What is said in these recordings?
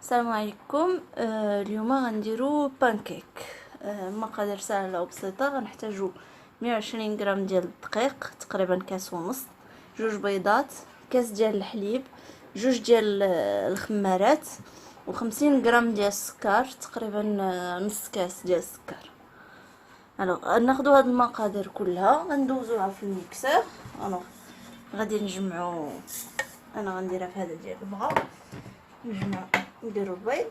السلام عليكم. اليوم غنديرو بانكيك. مقادير سهله وبسيطه. غنحتاجو 120 غرام ديال الدقيق، تقريبا كاس ونص، جوج بيضات، كاس ديال الحليب، جوج ديال الخمارات، و50 غرام ديال السكر، تقريبا نص كاس ديال السكر. ناخدو هاد المقادير كلها غندوزوها في الميكسور. غادي نجمعو. انا غنديرها في هذا ديال البغا. نجمع نديرو البيض،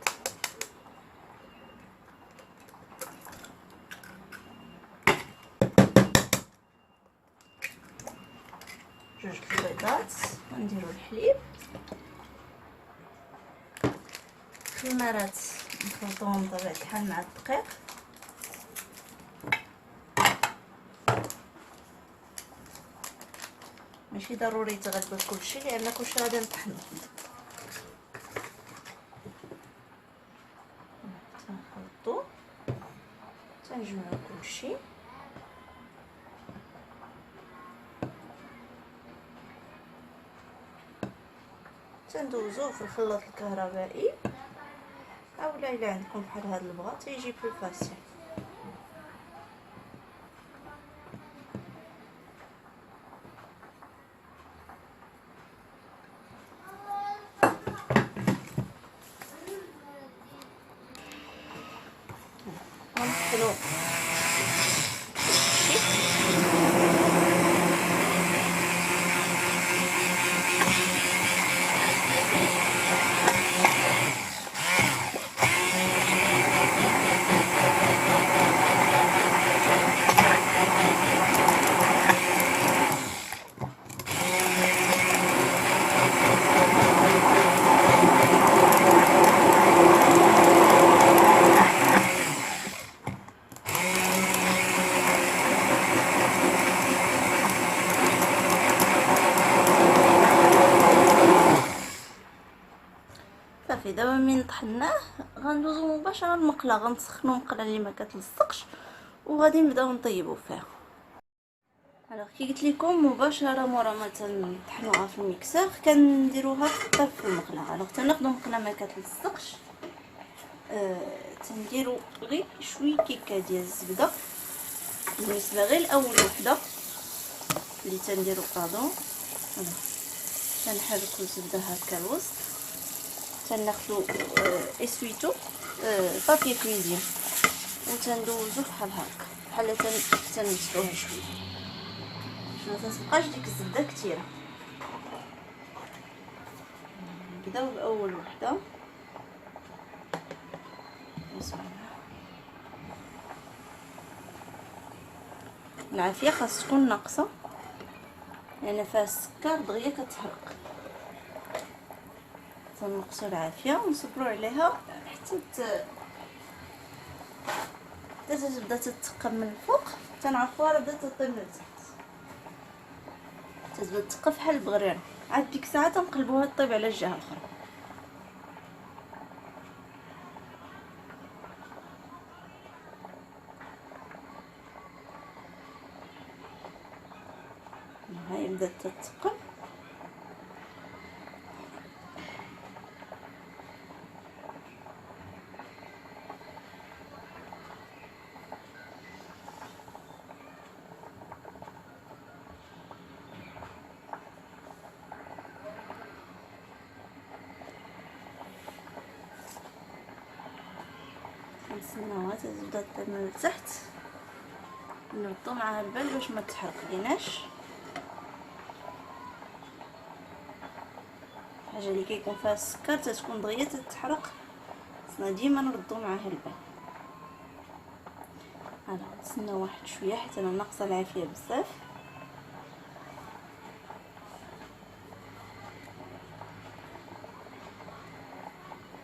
جوج البيضات، نديرو الحليب، الخمارات نخلطوهم بطبيعة الحال مع الدقيق، ماشي ضروري تغلبوا كلشي لان كلشي غادي نطحنو. تنخلطو، تنجمعو كلشي، تندوزوه في الخلاط الكهربائي، اولا الا عندكم بحال هاد البغا تيجي بلو فاسيل. غنطحنو صافي. دابا من طحناه غندوزو مباشره للمقله، غنسخنو مقله اللي ما كتلصقش وغادي نبداو نطيبو فيها. كي قلت لكم مباشره مورا ما تنطحنوها في الميكسور كنديروها في الطيب في المقله. تناخدو مقله ما كتلصقش، تنديرو غير شويه كيكه ديال الزبده بالنسبه غير لاول وحده اللي تنديرو كادو. تنحركو الزبده هكا الوسط، تناخدو اسويتو بابي كويزين وتندوزو بحال هكا، بحال تنمسحوها شويه ما تتبقاش ديك الزبده كثيره. نبداو باول وحده. بسم الله. العافيه خاص تكون ناقصه لان فيها السكر دغيا كتحرق. تنقصوا العافيه ونصبروا عليها حتى تبدا تتقم من الفوق. تنعرفوها راه بدات تطيب من التحت، تبدا تقف بحال البغريره. عاد ديك الساعه تنقلبوها طيب على الجهه الاخرى. هاي بدات تتقل. نستناوها تبدا تطيب من التحت، نردو معاها البال باش ما تحرق ليناش. الحاجه اللي كيكون فيها السكر تتكون دغيا تتحرق، خصنا ديما نردو معاها البال. نتسناو واحد شويه حيت انا ناقصه العافيه بزاف.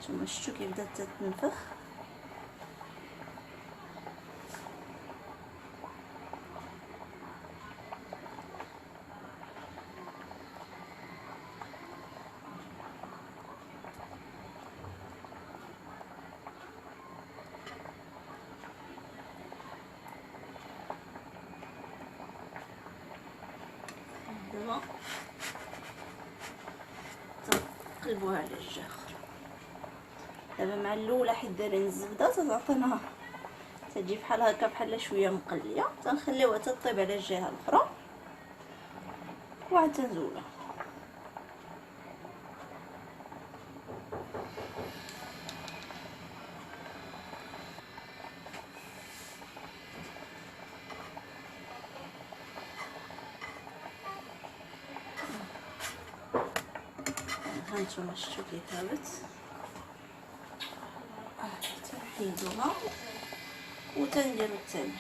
نتوما شفتوا كيف بدات تتنفخ. دابا تنقلبوها على الجهه اخرى. دابا مع الاولى حيت دايرين الزبده تعطينا تجي بحال هكا بحال شويه مقليه، تنخليوها تطيب على الجهه الاخرى وعاد تنزولها. هانتوما شفتو كي ثابت، تنحيدوها وتنديرو الثاني.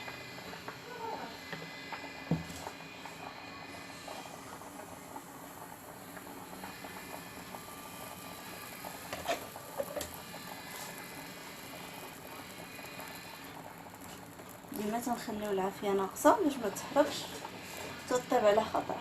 ديما تنخليو العافيه ناقصه باش ما تحرقش تطيب على خطر.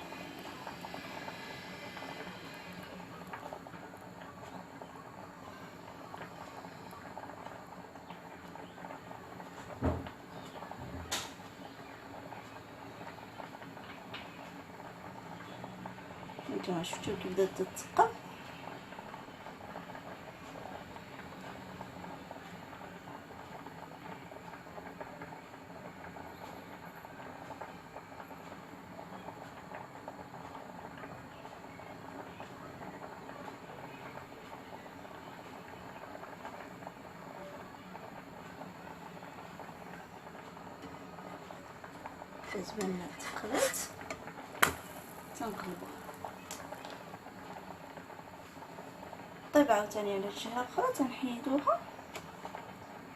نتوما شفتو كي بدات تتثقب. كتبان لنا تقلات تنقلبوها. طيب عاوتاني على الجهه الاخرى تنحيدوها،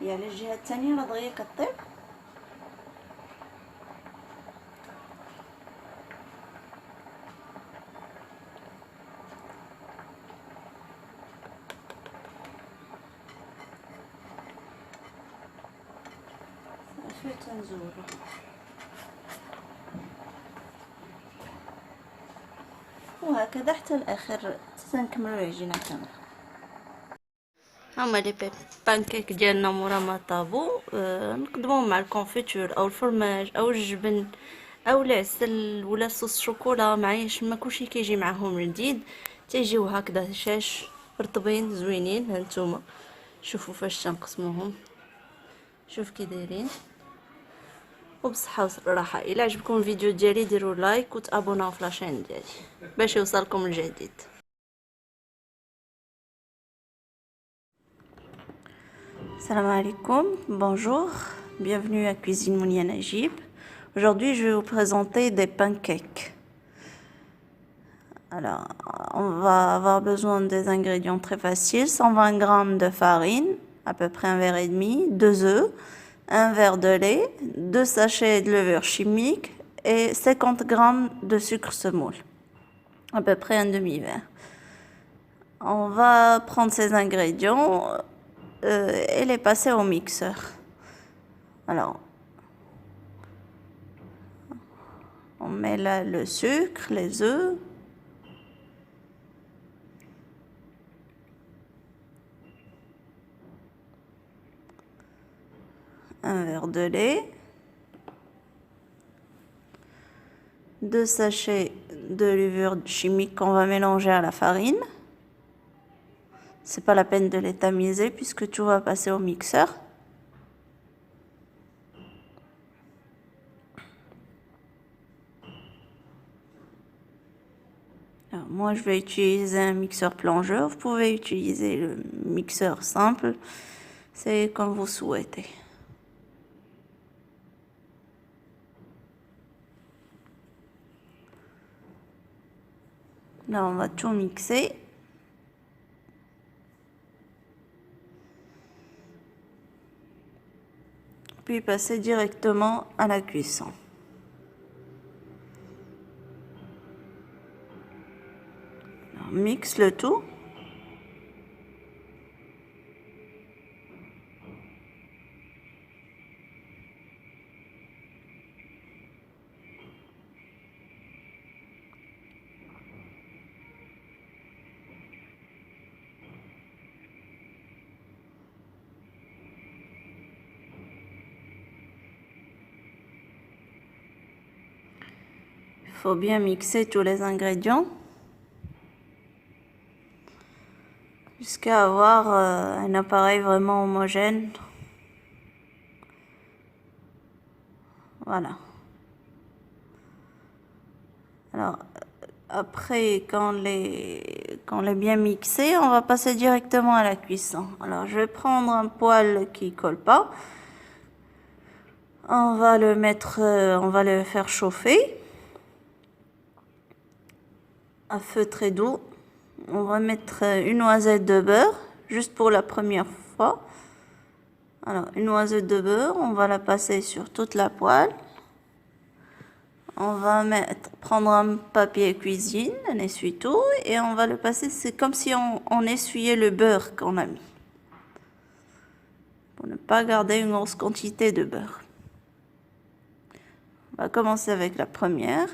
هي على الجهه الثانيه راه دغيا كطيب. صافي تنزولو. وهكذا حتى الاخر تنكملوا العجينه كامله. هما لي بانكيك ديالنا مورا ما طابو، نقدموهم مع الكونفيتور او الفرماج او الجبن او العسل ولا صوص شوكولا معايش، ما كلشي كيجي معاهم جديد، تيجيو هكذا هشاش رطبين زوينين. هانتوما شوفوا فاش تنقسموهم، شوف كي دايرين. وبصحه والراحه. الى عجبكم الفيديو ديالي ديروا لايك وتابوناو في لاشين ديالي باش يوصلكم الجديد. Salam alaikum, bonjour, bienvenue à Cuisine Mounia Najib. Aujourd'hui, je vais vous présenter des pancakes. Alors, on va avoir besoin des ingrédients très faciles. 120 g de farine, à peu près un verre et demi, 2 œufs, un verre de lait, 2 sachets de levure chimique et 50 g de sucre semoule, à peu près un demi-verre. On va prendre ces ingrédients et les passer au mixeur. Alors, on met là le sucre, les œufs. Un verre de lait. 2 sachets de levure chimique qu'on va mélanger à la farine. C'est pas la peine de les tamiser puisque tout va passer au mixeur. Alors, moi je vais utiliser un mixeur plongeur, vous pouvez utiliser le mixeur simple, c'est comme vous souhaitez. Là on va tout mixer. Puis passer directement à la cuisson. Alors, mixe le tout. Il faut bien mixer tous les ingrédients jusqu'à jusqu'à avoir un appareil vraiment homogène. Voilà. Alors, après, quand on est bien mixé, on va passer directement à la cuisson. Alors, je vais prendre un poêle qui colle pas. On va le mettre, on va le faire chauffer à feu très doux. On va mettre une noisette de beurre, juste pour la première fois. Alors, une noisette de beurre, on va la passer sur toute la poêle. On va prendre un papier cuisine, un essuie-tout, et on va le passer. C'est comme si on essuyait le beurre qu'on a mis. Pour ne pas garder une grosse quantité de beurre. On va commencer avec la première.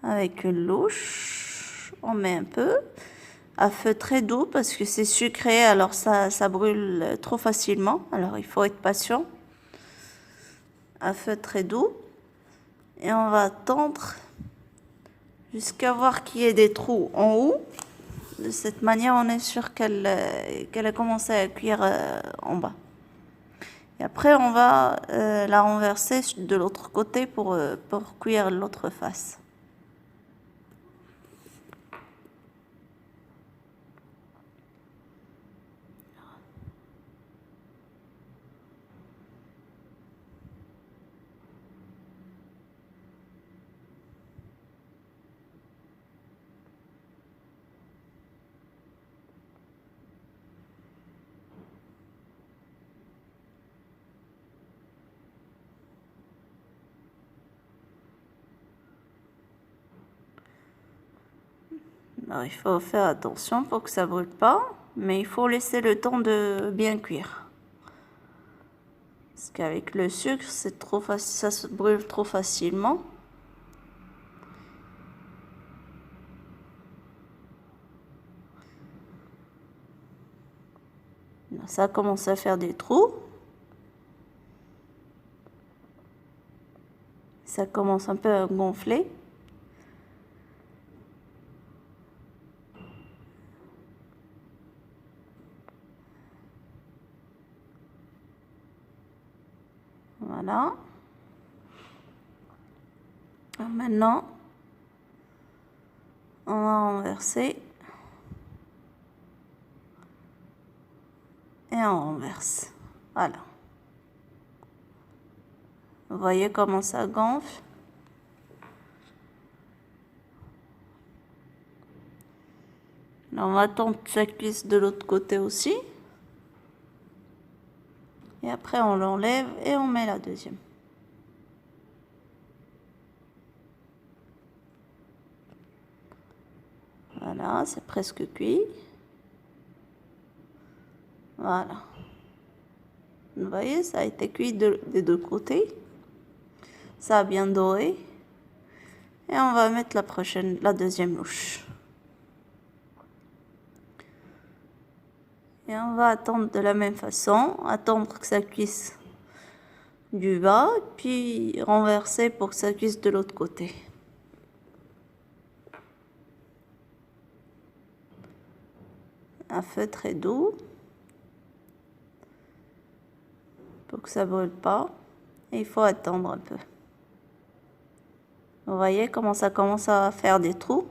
Avec une louche, on met un peu. À feu très doux parce que c'est sucré, alors ça brûle trop facilement. Alors il faut être patient. À feu très doux. Et on va tendre jusqu'à voir qu'il y ait des trous en haut. De cette manière, on est sûr qu'elle a commencé à cuire en bas. Et après, on va la renverser de l'autre côté pour cuire l'autre face. Alors, il faut faire attention pour que ça brûle pas, mais il faut laisser le temps de bien cuire. Parce qu'avec le sucre, c'est trop facile, ça se brûle trop facilement. Ça commence à faire des trous. Ça commence un peu à gonfler. Voilà. Alors maintenant, on va renverser. Et on renverse. Voilà. Vous voyez comment ça gonfle. Là, on va attendre que ça cuise de l'autre côté aussi. Et après, on l'enlève et on met la deuxième. Voilà, c'est presque cuit. Voilà. Vous voyez, ça a été cuit des deux côtés. Ça a bien doré. Et on va mettre la deuxième louche. Et on va attendre de la même façon, attendre que ça cuise du bas, puis renverser pour que ça cuise de l'autre côté. À feu très doux, pour que ça brûle pas. Et il faut attendre un peu. Vous voyez comment ça commence à faire des trous.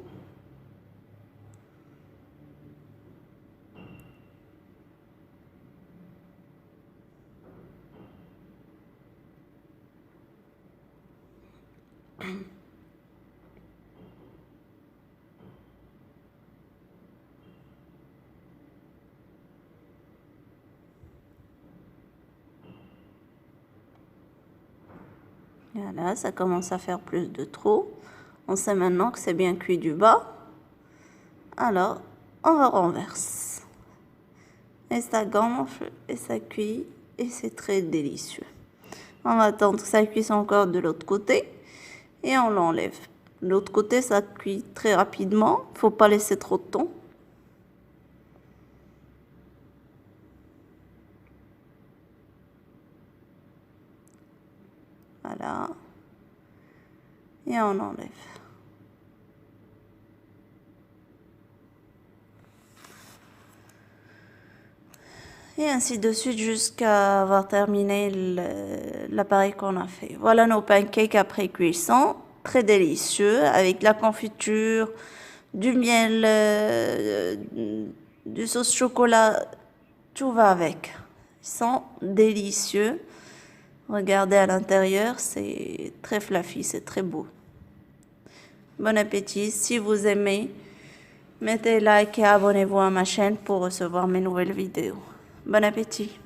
Voilà, ça commence à faire plus de trous. On sait maintenant que c'est bien cuit du bas. Alors, on va renverser. Et ça gonfle et ça cuit et c'est très délicieux. On va attendre que ça cuise encore de l'autre côté et on l'enlève. De l'autre côté, ça cuit très rapidement. Il ne faut pas laisser trop de temps. Voilà. Et on enlève. Et ainsi de suite jusqu'à avoir terminé l'appareil qu'on a fait. Voilà nos pancakes après cuisson. Très délicieux avec de la confiture, du miel, du sauce chocolat. Tout va avec. Ils sont délicieux. Regardez à l'intérieur, c'est très fluffy, c'est très beau. Bon appétit. Si vous aimez, mettez like et abonnez-vous à ma chaîne pour recevoir mes nouvelles vidéos. Bon appétit.